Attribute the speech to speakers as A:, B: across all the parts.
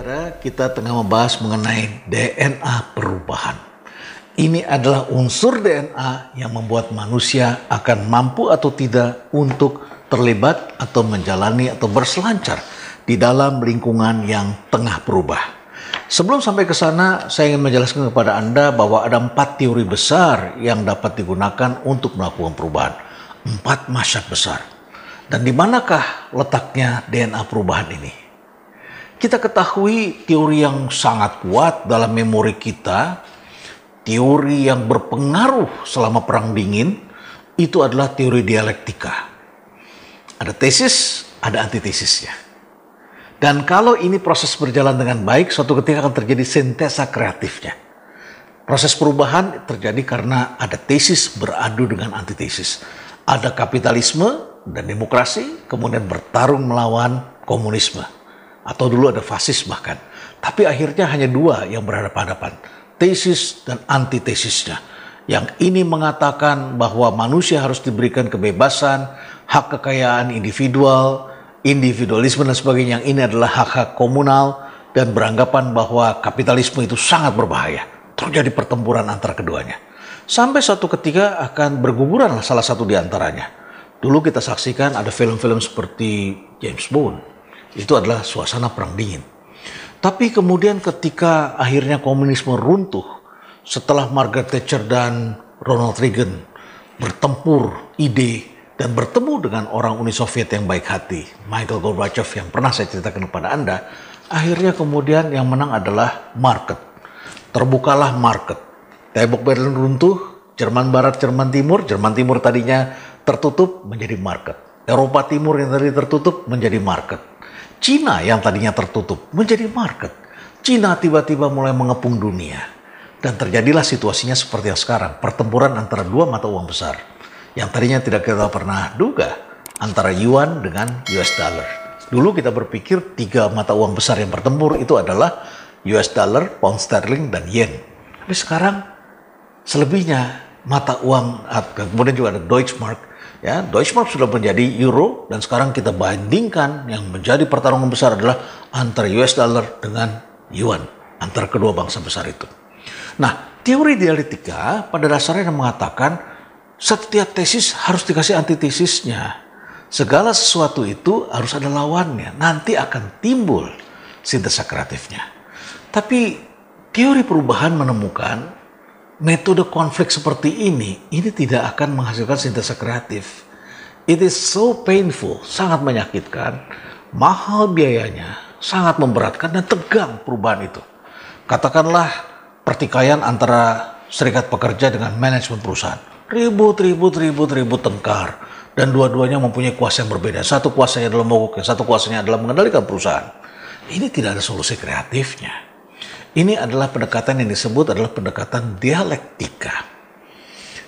A: saudara, kita tengah membahas mengenai DNA perubahan. Ini adalah unsur DNA yang membuat manusia akan mampu atau tidak untuk terlibat atau menjalani atau berselancar di dalam lingkungan yang tengah berubah. Sebelum sampai ke sana, saya ingin menjelaskan kepada Anda bahwa ada 4 teori besar yang dapat digunakan untuk melakukan perubahan. 4 masyarakat besar. Dan di manakah letaknya DNA perubahan ini? Kita ketahui teori yang sangat kuat dalam memori kita, teori yang berpengaruh selama Perang Dingin, itu adalah teori dialektika. Ada tesis, ada antitesisnya. Dan kalau ini proses berjalan dengan baik, suatu ketika akan terjadi sintesa kreatifnya. Proses perubahan terjadi karena ada tesis beradu dengan antitesis. Ada kapitalisme dan demokrasi, kemudian bertarung melawan komunisme. Atau dulu ada fasis bahkan. Tapi akhirnya hanya 2 yang berhadapan-hadapan. Tesis dan antitesisnya. Yang ini mengatakan bahwa manusia harus diberikan kebebasan, hak kekayaan individual, individualisme dan sebagainya. Yang ini adalah hak-hak komunal dan beranggapan bahwa kapitalisme itu sangat berbahaya. Terjadi pertempuran antara keduanya. Sampai suatu ketika akan berguguran salah satu di antaranya. Dulu kita saksikan ada film-film seperti James Bond. Itu adalah suasana Perang Dingin. Tapi kemudian ketika akhirnya komunisme runtuh, setelah Margaret Thatcher dan Ronald Reagan bertempur ide dan bertemu dengan orang Uni Soviet yang baik hati, Mikhail Gorbachev yang pernah saya ceritakan kepada Anda, akhirnya kemudian yang menang adalah market. Terbukalah market. Tembok Berlin runtuh, Jerman Barat, Jerman Timur tadinya tertutup menjadi market. Eropa Timur yang tadi tertutup menjadi market. Cina yang tadinya tertutup menjadi market. Cina tiba-tiba mulai mengepung dunia. Dan terjadilah situasinya seperti yang sekarang. Pertempuran antara 2 mata uang besar. Yang tadinya tidak kita pernah duga. Antara yuan dengan US dollar. Dulu kita berpikir 3 mata uang besar yang bertempur itu adalah US dollar, pound sterling, dan yen. Tapi sekarang selebihnya mata uang, kemudian juga ada Deutschmark. Ya, Deutschmark sudah menjadi euro dan sekarang kita bandingkan yang menjadi pertarungan besar adalah antara US dollar dengan yuan, antara kedua bangsa besar itu. Nah, teori dialektika pada dasarnya mengatakan setiap tesis harus dikasih antitesisnya. Segala sesuatu itu harus ada lawannya, nanti akan timbul sintesa kreatifnya. Tapi teori perubahan menemukan metode konflik seperti ini tidak akan menghasilkan sintesa kreatif. It is so painful, sangat menyakitkan, mahal biayanya, sangat memberatkan dan tegang perubahan itu. Katakanlah pertikaian antara serikat pekerja dengan manajemen perusahaan. Ribut tengkar. Dan dua-duanya mempunyai kuasa yang berbeda. Satu kuasanya adalah mogok, satu kuasanya adalah mengendalikan perusahaan. Ini tidak ada solusi kreatifnya. Ini adalah pendekatan yang disebut adalah pendekatan dialektika.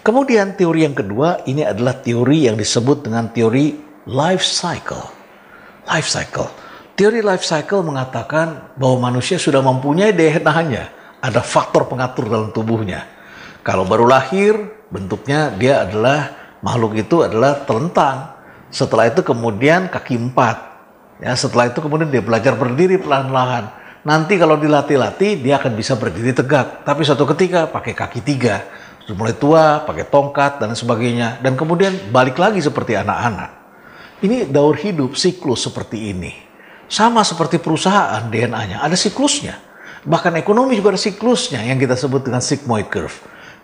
A: Kemudian teori yang kedua ini adalah teori yang disebut dengan teori life cycle. Life cycle. Teori life cycle mengatakan bahwa manusia sudah mempunyai DNA-nya. Ada faktor pengatur dalam tubuhnya. Kalau baru lahir, bentuknya dia adalah makhluk itu adalah telentang. Setelah itu kemudian kaki 4. Ya, setelah itu kemudian dia belajar berdiri perlahan-lahan. Nanti kalau dilatih-latih dia akan bisa berdiri tegak. Tapi suatu ketika pakai kaki 3. Sudah mulai tua, pakai tongkat dan sebagainya. Dan kemudian balik lagi seperti anak-anak. Ini daur hidup, siklus seperti ini. Sama seperti perusahaan DNA-nya, ada siklusnya. Bahkan ekonomi juga ada siklusnya yang kita sebut dengan sigmoid curve.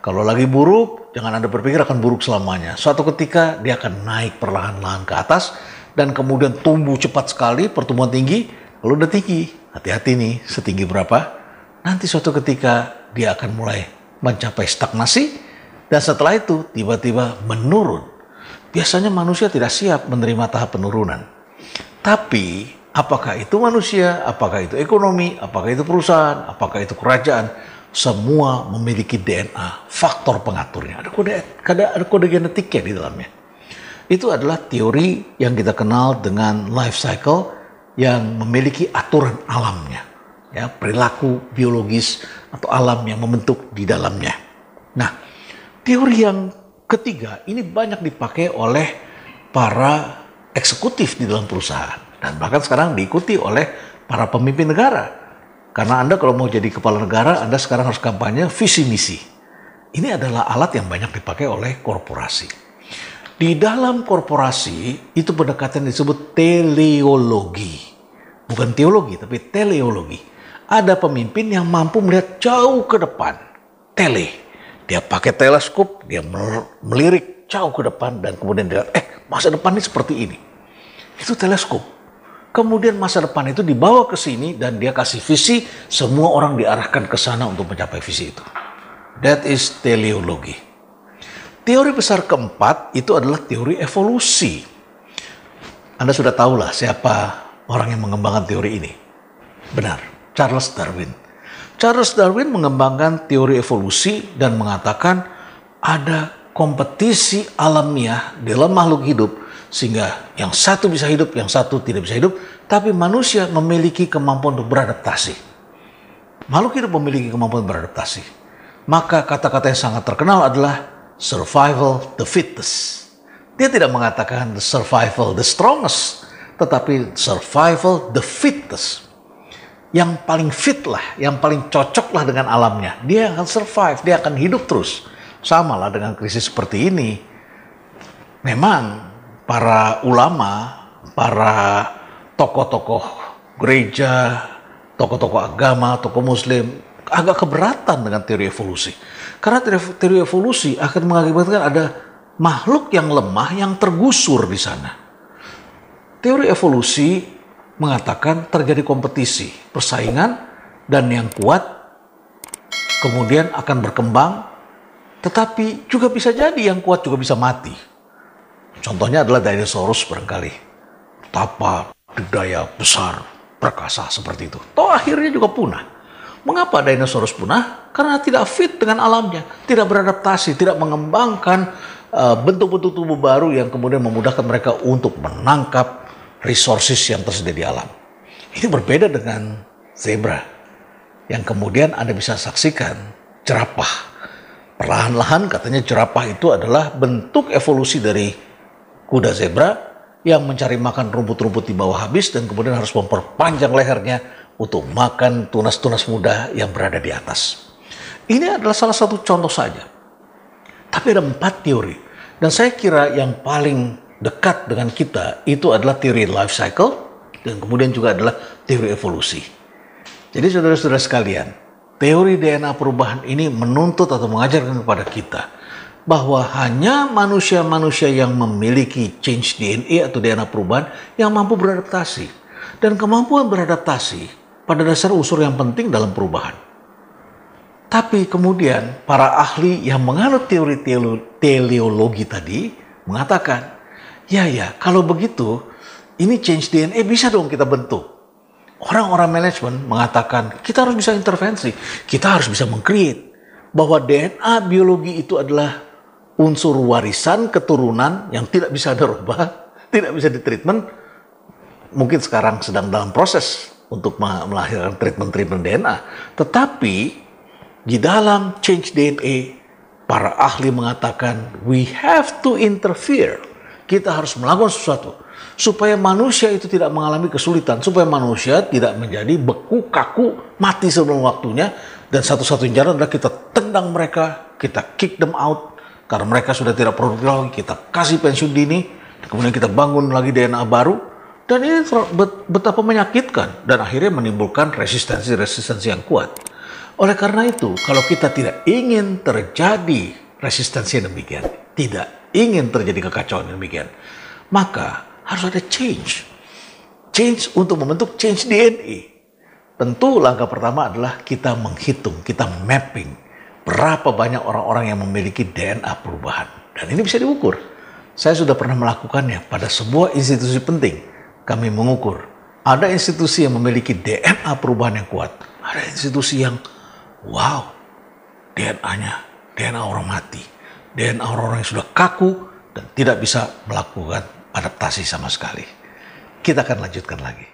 A: Kalau lagi buruk, jangan Anda berpikir akan buruk selamanya. Suatu ketika dia akan naik perlahan-lahan ke atas. Dan kemudian tumbuh cepat sekali, pertumbuhan tinggi. Kalau udah tinggi, hati-hati nih, setinggi berapa, nanti suatu ketika dia akan mulai mencapai stagnasi, dan setelah itu tiba-tiba menurun. Biasanya manusia tidak siap menerima tahap penurunan. Tapi, apakah itu manusia, apakah itu ekonomi, apakah itu perusahaan, apakah itu kerajaan, semua memiliki DNA, faktor pengaturnya. Ada kode genetiknya di dalamnya. Itu adalah teori yang kita kenal dengan life cycle, yang memiliki aturan alamnya, ya, perilaku biologis atau alam yang membentuk di dalamnya. Nah, teori yang ketiga ini banyak dipakai oleh para eksekutif di dalam perusahaan dan bahkan sekarang diikuti oleh para pemimpin negara. Karena Anda kalau mau jadi kepala negara, Anda sekarang harus kampanye visi misi. Ini adalah alat yang banyak dipakai oleh korporasi. Di dalam korporasi, itu pendekatan disebut teleologi. Bukan teologi, tapi teleologi. Ada pemimpin yang mampu melihat jauh ke depan. Tele. Dia pakai teleskop, dia melirik jauh ke depan, dan kemudian dia lihat, masa depan ini seperti ini. Itu teleskop. Kemudian masa depan itu dibawa ke sini dan dia kasih visi, semua orang diarahkan ke sana untuk mencapai visi itu. That is teleologi. Teori besar keempat itu adalah teori evolusi. Anda sudah tahulah siapa orang yang mengembangkan teori ini. Benar, Charles Darwin. Charles Darwin mengembangkan teori evolusi dan mengatakan ada kompetisi alamiah dalam makhluk hidup, sehingga yang satu bisa hidup, yang satu tidak bisa hidup, tapi manusia memiliki kemampuan untuk beradaptasi. Makhluk hidup memiliki kemampuan beradaptasi. Maka kata-kata yang sangat terkenal adalah survival the fittest. Dia tidak mengatakan the survival the strongest, tetapi survival the fittest. Yang paling fit lah, yang paling cocok lah dengan alamnya. Dia akan survive, dia akan hidup terus. Sama lah dengan krisis seperti ini. Memang para ulama, para tokoh-tokoh gereja, tokoh-tokoh agama, tokoh muslim agak keberatan dengan teori evolusi. Karena teori evolusi akan mengakibatkan ada makhluk yang lemah yang tergusur di sana. Teori evolusi mengatakan terjadi kompetisi, persaingan, dan yang kuat kemudian akan berkembang, tetapi juga bisa jadi yang kuat juga bisa mati. Contohnya adalah dinosaurus barangkali. Betapa daya besar, perkasa seperti itu. Toh akhirnya juga punah. Mengapa dinosaurus punah? Karena tidak fit dengan alamnya. Tidak beradaptasi, tidak mengembangkan bentuk-bentuk tubuh baru yang kemudian memudahkan mereka untuk menangkap resources yang tersedia di alam. Ini berbeda dengan zebra. Yang kemudian Anda bisa saksikan jerapah. Perlahan-lahan katanya jerapah itu adalah bentuk evolusi dari kuda zebra yang mencari makan rumput-rumput di bawah habis dan kemudian harus memperpanjang lehernya untuk makan tunas-tunas muda yang berada di atas. Ini adalah salah satu contoh saja. Tapi ada 4 teori. Dan saya kira yang paling dekat dengan kita itu adalah teori life cycle dan kemudian juga adalah teori evolusi. Jadi saudara-saudara sekalian, teori DNA perubahan ini menuntut atau mengajarkan kepada kita bahwa hanya manusia-manusia yang memiliki change DNA atau DNA perubahan yang mampu beradaptasi. Dan kemampuan beradaptasi pada dasar unsur yang penting dalam perubahan. Tapi kemudian para ahli yang menganut teori teleologi tadi mengatakan, ya kalau begitu ini change DNA bisa dong kita bentuk. Orang-orang manajemen mengatakan kita harus bisa intervensi, kita harus bisa meng-create bahwa DNA biologi itu adalah unsur warisan keturunan yang tidak bisa dirubah, tidak bisa ditreatment. Mungkin sekarang sedang dalam proses untuk melahirkan treatment DNA. Tetapi di dalam change DNA, para ahli mengatakan we have to interfere. Kita harus melakukan sesuatu supaya manusia itu tidak mengalami kesulitan, supaya manusia tidak menjadi beku, kaku, mati sebelum waktunya. Dan satu-satunya cara adalah kita tendang mereka, kita kick them out. Karena mereka sudah tidak produktif lagi, kita kasih pensiun dini, kemudian kita bangun lagi DNA baru, dan ini betapa menyakitkan, dan akhirnya menimbulkan resistensi yang kuat. Oleh karena itu, kalau kita tidak ingin terjadi resistensi yang demikian, tidak ingin terjadi kekacauan yang demikian, maka harus ada change. Change untuk membentuk change DNA. Tentu langkah pertama adalah kita menghitung, kita mapping, berapa banyak orang-orang yang memiliki DNA perubahan. Dan ini bisa diukur. Saya sudah pernah melakukannya pada sebuah institusi penting. Kami mengukur. Ada institusi yang memiliki DNA perubahan yang kuat. Ada institusi yang, wow, DNA-nya, DNA orang mati. DNA orang-orang yang sudah kaku dan tidak bisa melakukan adaptasi sama sekali. Kita akan lanjutkan lagi.